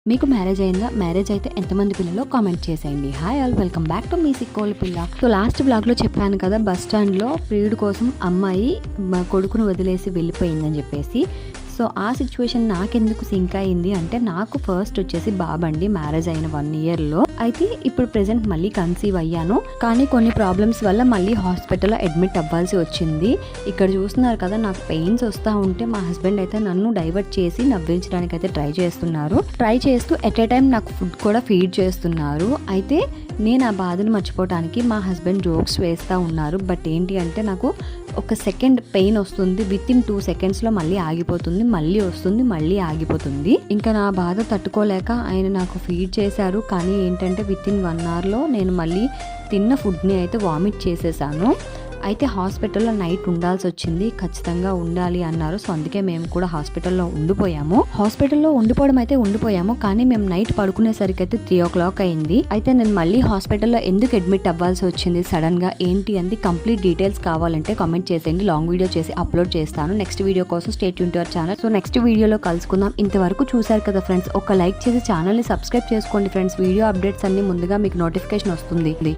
మీకు మ్యారేజ్ అయిందా? మ్యారేజ్ అయితే ఎంతమంది పిల్లలు కామెంట్ చేసేయండి. Hi all, welcome back to మీ సిక్కోలి పిల్ల. సో లాస్ట్ బ్లాగ్ లో చెప్పాను కదా, బస్ స్టాండ్ లో ప్రియుడు కోసం అమ్మాయి కొడుకును వదిలేసి వెళ్ళిపోయిందని చెప్పేసి. సో ఆ సిచ్యువేషన్ నాకెందుకు సింక్ అయింది అంటే, నాకు ఫస్ట్ వచ్చేసి బాబండి, మ్యారేజ్ అయిన 1 year లో. అయితే ఇప్పుడు ప్రెసెంట్ మళ్ళీ కన్సీవ్ అయ్యాను, కానీ కొన్ని ప్రాబ్లమ్స్ వల్ల మళ్ళీ హాస్పిటల్లో అడ్మిట్ అవ్వాల్సి వచ్చింది. ఇక్కడ చూస్తున్నారు కదా, నాకు పెయిన్స్ వస్తూ ఉంటే మా హస్బెండ్ అయితే నన్ను డైవర్ట్ చేసి నవ్వించడానికి అయితే ట్రై చేస్తూ ఎట్ ఏ టైం నాకు ఫుడ్ కూడా ఫీడ్ చేస్తున్నారు. అయితే నేను ఆ బాధను మర్చిపోవడానికి మా హస్బెండ్ జోక్స్ వేస్తూ ఉన్నారు. బట్ ఏంటి అంటే, నాకు ఒక సెకండ్ పెయిన్ వస్తుంది, విత్ ఇన్ 2 seconds లో మళ్ళీ ఆగిపోతుంది, మళ్ళీ వస్తుంది, మళ్ళీ ఆగిపోతుంది. ఇంకా నా బాధ తట్టుకోలేక ఆయన నాకు ఫీడ్ చేశారు. కానీ ఏంటంటే విత్ ఇన్ 1 hour లో నేను మళ్ళీ తిన్న ఫుడ్ని అయితే వామిట్ చేసేసాను. అయితే హాస్పిటల్లో నైట్ ఉండాల్సి వచ్చింది, ఖచ్చితంగా ఉండాలి అన్నారు. సో అందుకే మేము కూడా హాస్పిటల్లో ఉండిపోయాము. కానీ మేము నైట్ పడుకునేసరికి అయితే 3 o'clock అయింది. అయితే నేను మళ్ళీ హాస్పిటల్లో ఎందుకు అడ్మిట్ అవ్వాల్సి వచ్చింది సడన్ గా ఏంటి అంది కంప్లీట్ డీటెయిల్స్ కావాలంటే కామెంట్ చేసేయండి. లాంగ్ వీడియో చేసి అప్లోడ్ చేస్తాను. నెక్స్ట్ వీడియో కోసం stay tune to our channel. So next వీడియోలో కలుసుకుందాం. ఇంతవరకు చూసారు కదా ఫ్రెండ్స్, ఒక లైక్ చేసి ఛానల్ని సబ్స్క్రైబ్ చేసుకోండి ఫ్రెండ్స్. వీడియో అప్డేట్స్ అన్ని ముందుగా మీకు నోటిఫికేషన్ వస్తుంది.